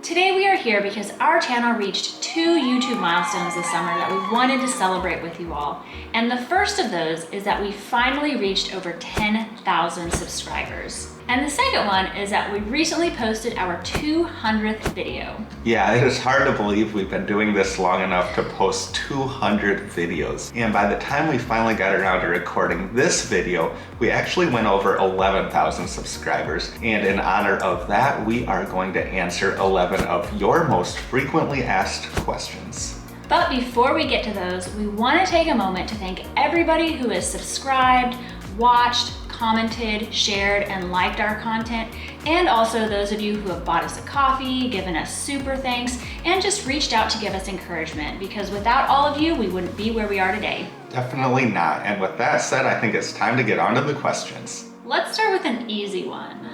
Today we are here because our channel reached 2 YouTube milestones this summer that we wanted to celebrate with you all. And the first of those is that we finally reached over 10,000 subscribers. And the second one is that we recently posted our 200th video. Yeah, it is hard to believe we've been doing this long enough to post 200 videos. And by the time we finally got around to recording this video, we actually went over 11,000 subscribers. And in honor of that, we are going to answer 11 of your most frequently asked questions. But before we get to those, we want to take a moment to thank everybody who has subscribed, watched, commented, shared, and liked our content, and also those of you who have bought us a coffee, given us super thanks, and just reached out to give us encouragement, because without all of you, we wouldn't be where we are today. Definitely not. And with that said, I think it's time to get on to the questions. Let's start with an easy one.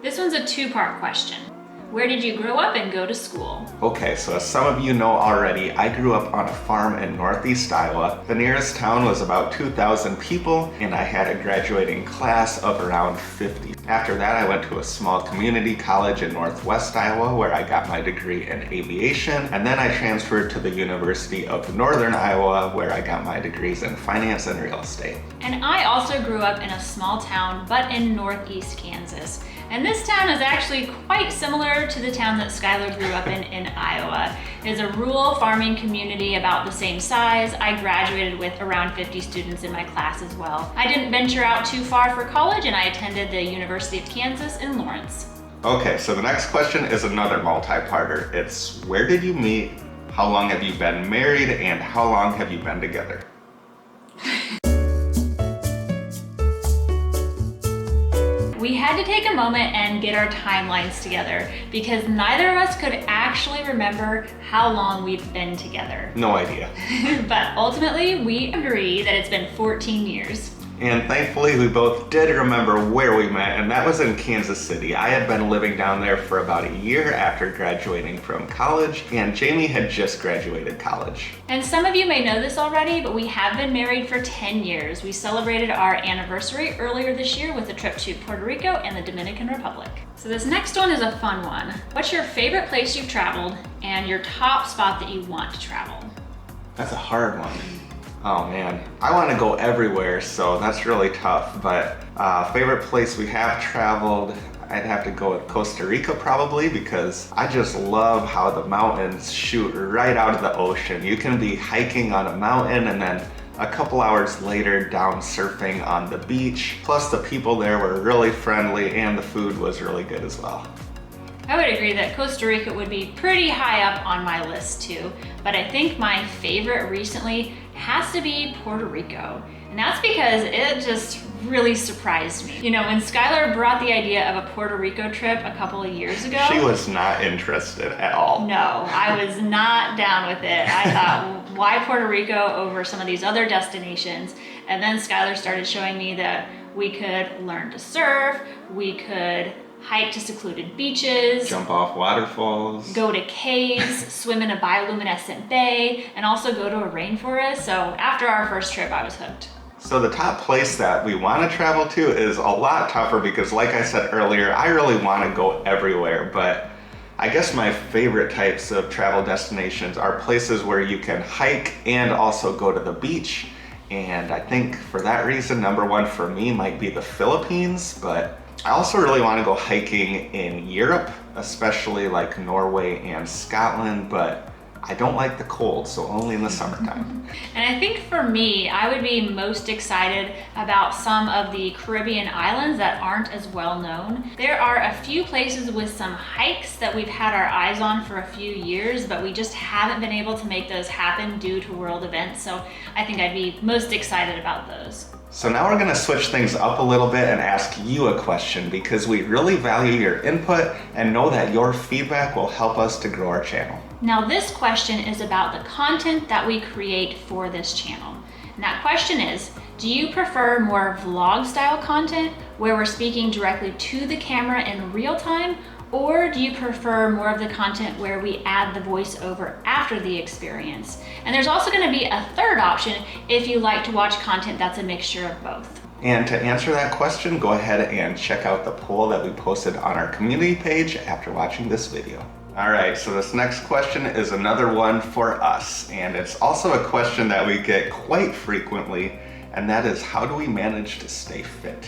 This one's a two-part question. Where did you grow up and go to school? Okay, so as some of you know already, I grew up on a farm in northeast Iowa. The nearest town was about 2,000 people, and I had a graduating class of around 50. After that, I went to a small community college in northwest Iowa where I got my degree in aviation, and then I transferred to the University of Northern Iowa where I got my degrees in finance and real estate. And I also grew up in a small town, but in northeast Kansas. And this town is actually quite similar to the town that Skylar grew up in Iowa. It is a rural farming community about the same size. I graduated with around 50 students in my class as well. I didn't venture out too far for college, and I attended the University of Kansas in Lawrence. Okay, so the next question is another multi-parter. It's where did you meet, how long have you been married, and how long have you been together? We had to take a moment and get our timelines together because neither of us could actually remember how long we've been together. No idea. But ultimately, we agree that it's been 14 years. And thankfully, we both did remember where we met, and that was in Kansas City. I had been living down there for about a year after graduating from college, and Jamie had just graduated college. And some of you may know this already, but we have been married for 10 years. We celebrated our anniversary earlier this year with a trip to Puerto Rico and the Dominican Republic. So this next one is a fun one. What's your favorite place you've traveled and your top spot that you want to travel? That's a hard one. Oh man, I want to go everywhere, so that's really tough, but favorite place we have traveled, I'd have to go with Costa Rica probably, because I just love how the mountains shoot right out of the ocean. You can be hiking on a mountain and then a couple hours later down surfing on the beach. Plus the people there were really friendly and the food was really good as well. I would agree that Costa Rica would be pretty high up on my list too, but I think my favorite recently has to be Puerto Rico. And that's because it just really surprised me. You know, when Skylar brought the idea of a Puerto Rico trip a couple of years ago, she was not interested at all. No, I was not down with it. I thought, why Puerto Rico over some of these other destinations? And then Skylar started showing me that we could learn to surf, we could hike to secluded beaches, jump off waterfalls, go to caves, swim in a bioluminescent bay, and also go to a rainforest. So after our first trip, I was hooked. So the top place that we want to travel to is a lot tougher because like I said earlier, I really want to go everywhere, but I guess my favorite types of travel destinations are places where you can hike and also go to the beach. And I think for that reason, number one for me might be the Philippines, but I also really want to go hiking in Europe, especially like Norway and Scotland, but I don't like the cold, so only in the summertime. And I think for me, I would be most excited about some of the Caribbean islands that aren't as well known. There are a few places with some hikes that we've had our eyes on for a few years, but we just haven't been able to make those happen due to world events. So I think I'd be most excited about those. So now we're going to switch things up a little bit and ask you a question because we really value your input and know that your feedback will help us to grow our channel. Now this question is about the content that we create for this channel. And that question is, do you prefer more vlog style content where we're speaking directly to the camera in real time, or do you prefer more of the content where we add the voiceover after the experience? And there's also going to be a third option if you like to watch content that's a mixture of both. And to answer that question, go ahead and check out the poll that we posted on our community page after watching this video. All right, so this next question is another one for us, and it's also a question that we get quite frequently, and that is, how do we manage to stay fit?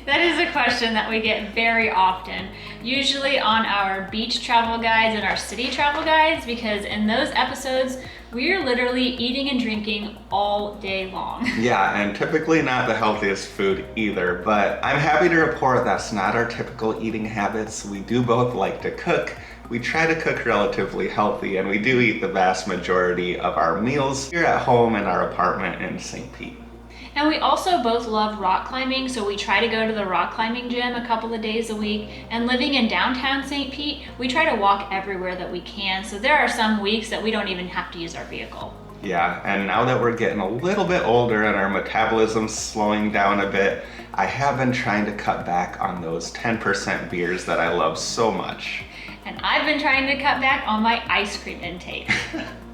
That is a question that we get very often, usually on our beach travel guides and our city travel guides, because in those episodes, we're literally eating and drinking all day long. Yeah, and typically not the healthiest food either, but I'm happy to report that's not our typical eating habits. We do both like to cook. We try to cook relatively healthy, and we do eat the vast majority of our meals here at home in our apartment in St. Pete. And we also both love rock climbing, so we try to go to the rock climbing gym a couple of days a week. And living in downtown St. Pete, we try to walk everywhere that we can, so there are some weeks that we don't even have to use our vehicle. Yeah, and now that we're getting a little bit older and our metabolism's slowing down a bit, I have been trying to cut back on those 10% beers that I love so much. And I've been trying to cut back on my ice cream intake.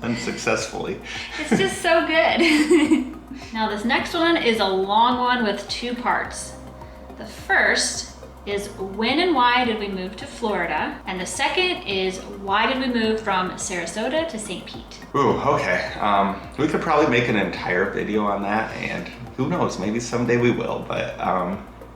Unsuccessfully. It's just so good. Now this next one is a long one with two parts. The first is, when and why did we move to Florida? And the second is, why did we move from Sarasota to St. Pete? Ooh, okay. We could probably make an entire video on that, and who knows, maybe someday we will. But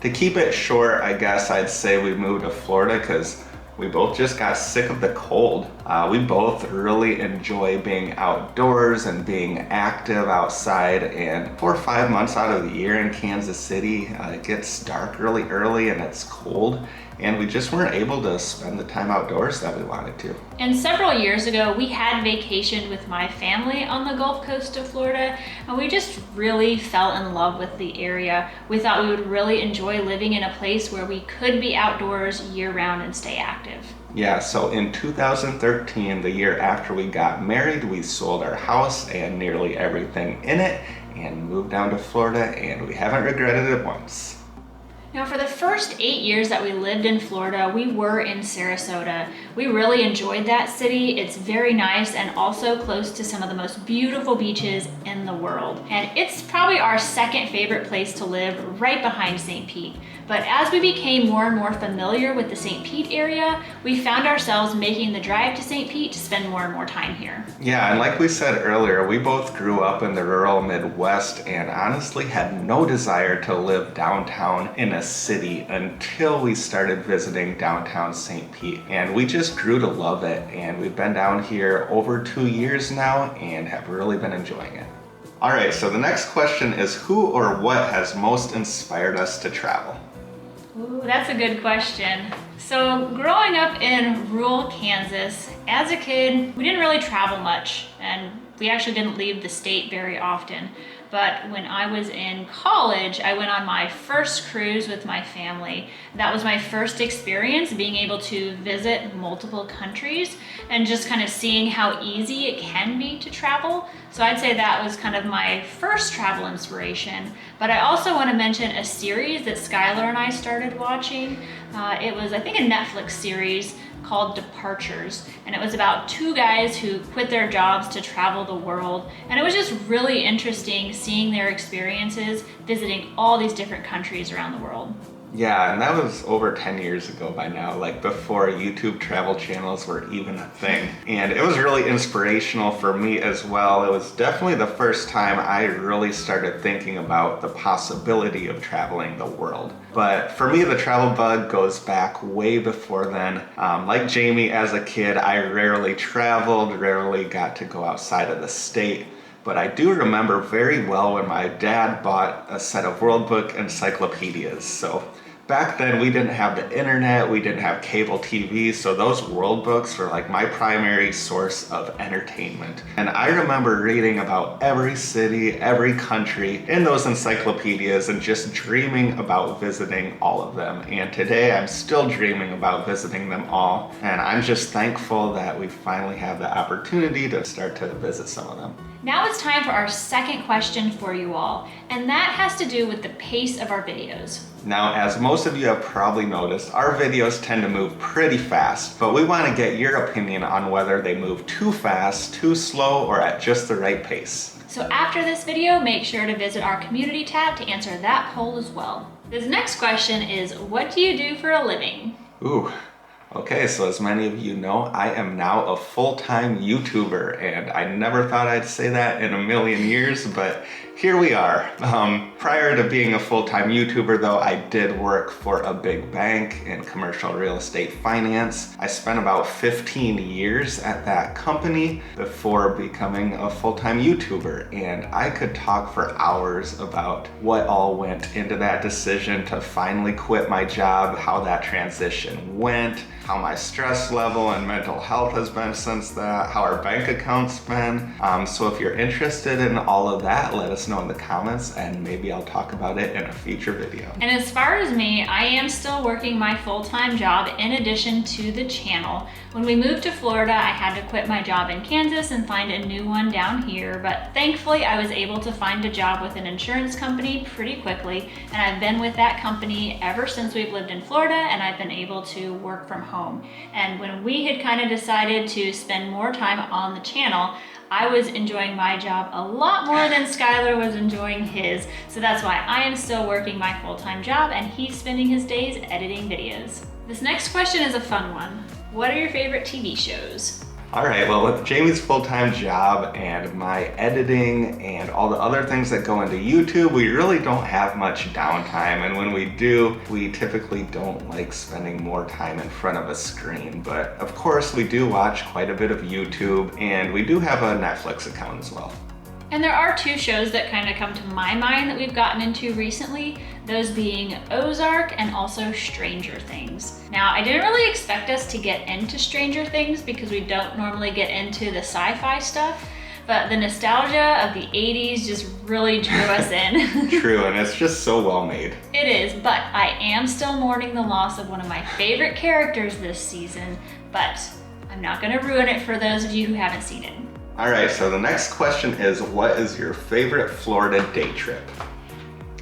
to keep it short, I guess I'd say we moved to Florida because we both just got sick of the cold. We both really enjoy being outdoors and being active outside, and 4 or 5 months out of the year in Kansas City, it gets dark really early and it's cold, and we just weren't able to spend the time outdoors that we wanted to. And several years ago, we had vacationed with my family on the Gulf Coast of Florida, and we just really fell in love with the area. We thought we would really enjoy living in a place where we could be outdoors year-round and stay active. Yeah, so in 2013, the year after we got married, we sold our house and nearly everything in it and moved down to Florida, and we haven't regretted it once. Now, for the first 8 years that we lived in Florida, we were in Sarasota. We really enjoyed that city. It's very nice and also close to some of the most beautiful beaches in the world. And it's probably our second favorite place to live, right behind St. Pete. But as we became more and more familiar with the St. Pete area, we found ourselves making the drive to St. Pete to spend more and more time here. Yeah, and like we said earlier, we both grew up in the rural Midwest and honestly had no desire to live downtown in a city until we started visiting downtown St. Pete. And we just grew to love it, and we've been down here over 2 years now and have really been enjoying it. All right, so the next question is, who or what has most inspired us to travel? Ooh, that's a good question. So growing up in rural Kansas, as a kid, we didn't really travel much, and we actually didn't leave the state very often. But when I was in college, I went on my first cruise with my family. That was my first experience being able to visit multiple countries and just kind of seeing how easy it can be to travel. So I'd say that was kind of my first travel inspiration. But I also want to mention a series that Skylar and I started watching. It was, I think, a Netflix series called Departures, and it was about 2 guys who quit their jobs to travel the world, and it was just really interesting seeing their experiences visiting all these different countries around the world. Yeah, and that was over 10 years ago by now, like before YouTube travel channels were even a thing. And it was really inspirational for me as well. It was definitely the first time I really started thinking about the possibility of traveling the world. But for me, the travel bug goes back way before then. Like Jamie, as a kid, I rarely traveled, rarely got to go outside of the state. But I do remember very well when my dad bought a set of World Book encyclopedias. So back then we didn't have the internet, we didn't have cable TV, so those World Books were like my primary source of entertainment. And I remember reading about every city, every country in those encyclopedias and just dreaming about visiting all of them. And today I'm still dreaming about visiting them all. And I'm just thankful that we finally have the opportunity to start to visit some of them. Now it's time for our second question for you all, and that has to do with the pace of our videos. Now, as most of you have probably noticed, our videos tend to move pretty fast, but we want to get your opinion on whether they move too fast, too slow, or at just the right pace. So after this video, make sure to visit our community tab to answer that poll as well. This next question is, what do you do for a living? Ooh, Okay, so as many of you know, I am now a full-time YouTuber, and I never thought I'd say that in a million years, but here we are. Prior to being a full-time YouTuber though, I did work for a big bank in commercial real estate finance. I spent about 15 years at that company before becoming a full-time YouTuber, and I could talk for hours about what all went into that decision to finally quit my job, how that transition went, how my stress level and mental health has been since that, how our bank account's been. So if you're interested in all of that, let us know in the comments and maybe I'll talk about it in a future video. And as far as me, I am still working my full-time job in addition to the channel. When we moved to Florida, I had to quit my job in Kansas and find a new one down here, but thankfully I was able to find a job with an insurance company pretty quickly, and I've been with that company ever since we've lived in Florida, and I've been able to work from home. And when we had kind of decided to spend more time on the channel, I was enjoying my job a lot more than Skylar was enjoying his. So that's why I am still working my full-time job and he's spending his days editing videos. This next question is a fun one. What are your favorite TV shows? All right, well, with Jamie's full-time job and my editing and all the other things that go into YouTube, we really don't have much downtime. And when we do, we typically don't like spending more time in front of a screen. But of course, we do watch quite a bit of YouTube, and we do have a Netflix account as well. And there are two shows that kind of come to my mind that we've gotten into recently, those being Ozark and also Stranger Things. Now, I didn't really expect us to get into Stranger Things because we don't normally get into the sci-fi stuff, but the nostalgia of the 80s just really drew us in. True, and it's just so well made. It is, but I am still mourning the loss of one of my favorite characters this season, but I'm not gonna ruin it for those of you who haven't seen it. All right, so the next question is, what is your favorite Florida day trip?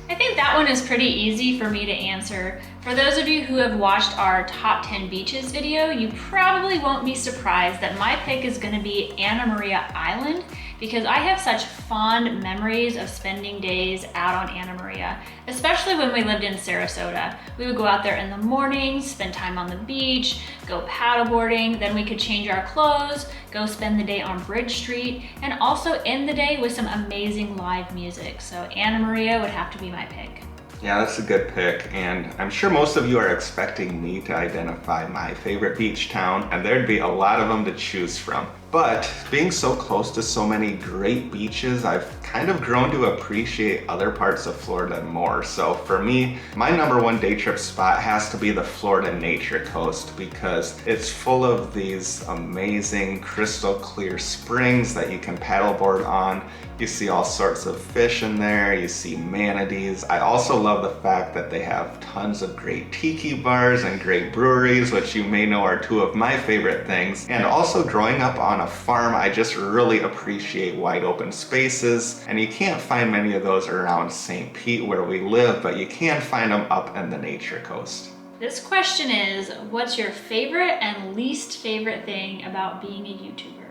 I think that one is pretty easy for me to answer. For those of you who have watched our top 10 beaches video, you probably won't be surprised that my pick is gonna be Anna Maria Island, because I have such fond memories of spending days out on Anna Maria, especially when we lived in Sarasota. We would go out there in the mornings, spend time on the beach, go paddleboarding, then we could change our clothes, go spend the day on Bridge Street, and also end the day with some amazing live music. So Anna Maria would have to be my pick. Yeah, that's a good pick, and I'm sure most of you are expecting me to identify my favorite beach town, and there'd be a lot of them to choose from. But being so close to so many great beaches, I've kind of grown to appreciate other parts of Florida more. So for me, my number one day trip spot has to be the Florida Nature Coast, because it's full of these amazing crystal clear springs that you can paddleboard on. You see all sorts of fish in there, you see manatees. I also love the fact that they have tons of great tiki bars and great breweries, which you may know are two of my favorite things. And also growing up on a farm, I just really appreciate wide open spaces. And you can't find many of those around St. Pete where we live, but you can find them up in the Nature Coast. This question is, what's your favorite and least favorite thing about being a YouTuber?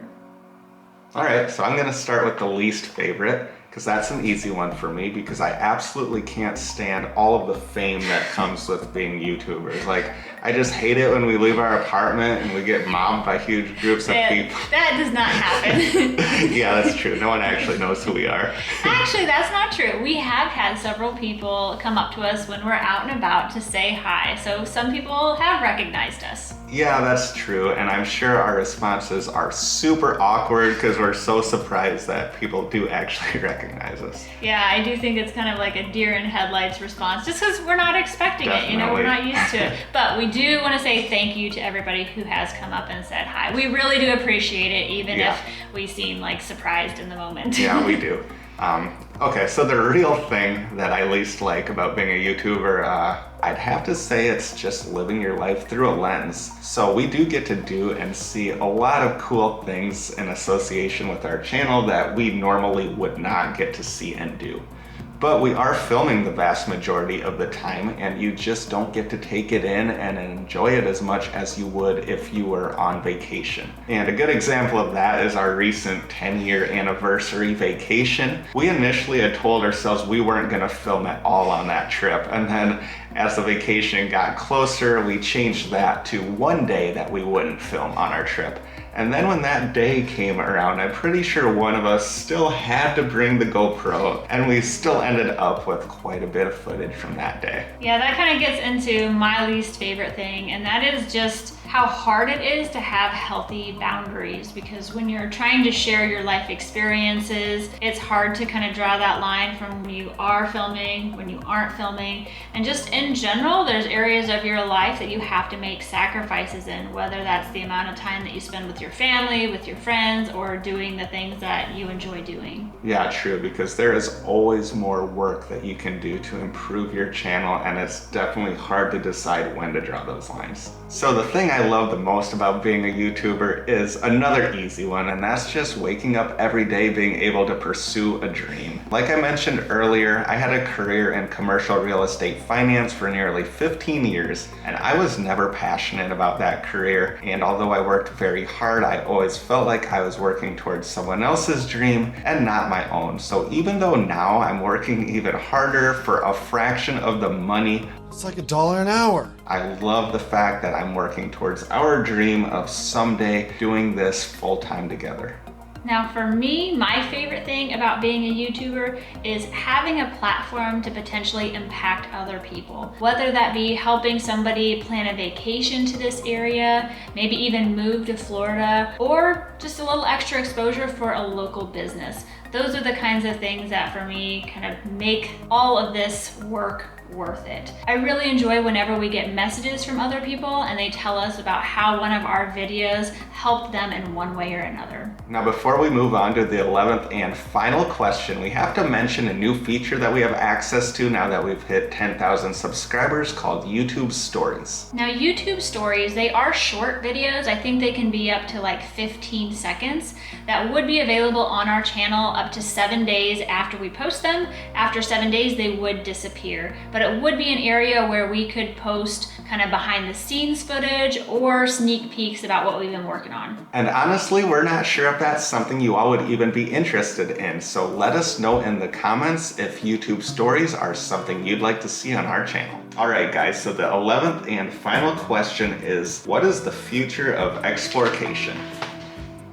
All right, so I'm gonna start with the least favorite, because that's an easy one for me, because I absolutely can't stand all of the fame that comes with being YouTubers. Like, I just hate it when we leave our apartment and we get mobbed by huge groups of people. That does not happen. Yeah, that's true. No one actually knows who we are. Actually, that's not true. We have had several people come up to us when we're out and about to say hi. So some people have recognized us. Yeah, that's true. And I'm sure our responses are super awkward because we're so surprised that people do actually recognize us. Yeah, I do think it's kind of like a deer in headlights response, just because we're not expecting it, you know, we're not used to it. But we do want to say thank you to everybody who has come up and said hi. We really do appreciate it, even if we seem like surprised in the moment. Yeah, we do. Okay, so the real thing that I least like about being a YouTuber, I'd have to say it's just living your life through a lens. So we do get to do and see a lot of cool things in association with our channel that we normally would not get to see and do. But we are filming the vast majority of the time, and you just don't get to take it in and enjoy it as much as you would if you were on vacation. And a good example of that is our recent 10-year anniversary vacation. We initially had told ourselves we weren't gonna film at all on that trip, and then as the vacation got closer, we changed that to one day that we wouldn't film on our trip. And then when that day came around, I'm pretty sure one of us still had to bring the GoPro, and we still ended up with quite a bit of footage from that day. Yeah, that kind of gets into my least favorite thing, and that is just how hard it is to have healthy boundaries, because when you're trying to share your life experiences, it's hard to kind of draw that line from when you are filming, when you aren't filming, and just in general, there's areas of your life that you have to make sacrifices in, whether that's the amount of time that you spend with your family, with your friends, or doing the things that you enjoy doing. Yeah, true, because there is always more work that you can do to improve your channel, and it's definitely hard to decide when to draw those lines. So the thing I love the most about being a YouTuber is another easy one, and that's just waking up every day being able to pursue a dream. Like I mentioned earlier, I had a career in commercial real estate finance for nearly 15 years, and I was never passionate about that career, and although I worked very hard, I always felt like I was working towards someone else's dream and not my own. So even though now I'm working even harder for a fraction of the money, it's like $1 an hour. I love the fact that I'm working towards our dream of someday doing this full-time together. Now for me, my favorite thing about being a YouTuber is having a platform to potentially impact other people. Whether that be helping somebody plan a vacation to this area, maybe even move to Florida, or just a little extra exposure for a local business. Those are the kinds of things that for me kind of make all of this work worth it. I really enjoy whenever we get messages from other people and they tell us about how one of our videos helped them in one way or another. Now before we move on to the 11th and final question, we have to mention a new feature that we have access to now that we've hit 10,000 subscribers called YouTube Stories. Now YouTube Stories, they are short videos. I think they can be up to like 15 seconds that would be available on our channel up to 7 days after we post them. After 7 days, they would disappear. But it would be an area where we could post kind of behind the scenes footage or sneak peeks about what we've been working on. And honestly, we're not sure if that's something you all would even be interested in. So let us know in the comments if YouTube Stories are something you'd like to see on our channel. All right, guys, so the 11th and final question is, what is the future of Explorcation?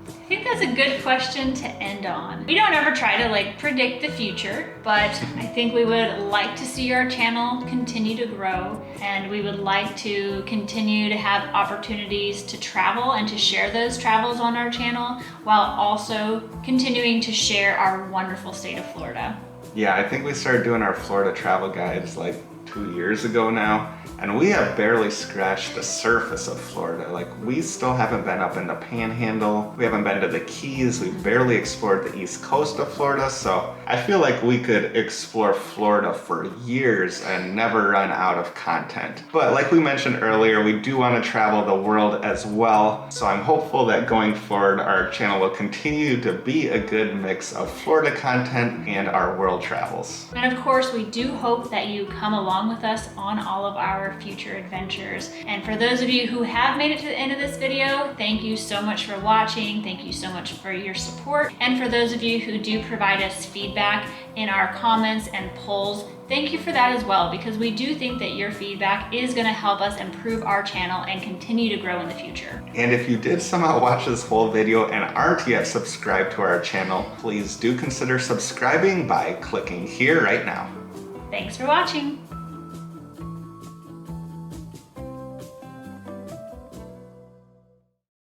I think that's a good question to end on. We don't ever try to predict the future, but I think we would like to see our channel continue to grow, and we would like to continue to have opportunities to travel and to share those travels on our channel while also continuing to share our wonderful state of Florida. Yeah, I think we started doing our Florida travel guides like 2 years ago now, and we have barely scratched the surface of Florida. Like, we still haven't been up in the Panhandle, we haven't been to the Keys, we've barely explored the east coast of Florida, so I feel like we could explore Florida for years and never run out of content. But like we mentioned earlier, we do want to travel the world as well, so I'm hopeful that going forward our channel will continue to be a good mix of Florida content and our world travels. And of course, we do hope that you come along with us on all of our future adventures. And for those of you who have made it to the end of this video, thank you so much for watching. Thank you so much for your support. And for those of you who do provide us feedback in our comments and polls, thank you for that as well, because we do think that your feedback is going to help us improve our channel and continue to grow in the future. And if you did somehow watch this whole video and aren't yet subscribed to our channel, please do consider subscribing by clicking here right now. Thanks for watching.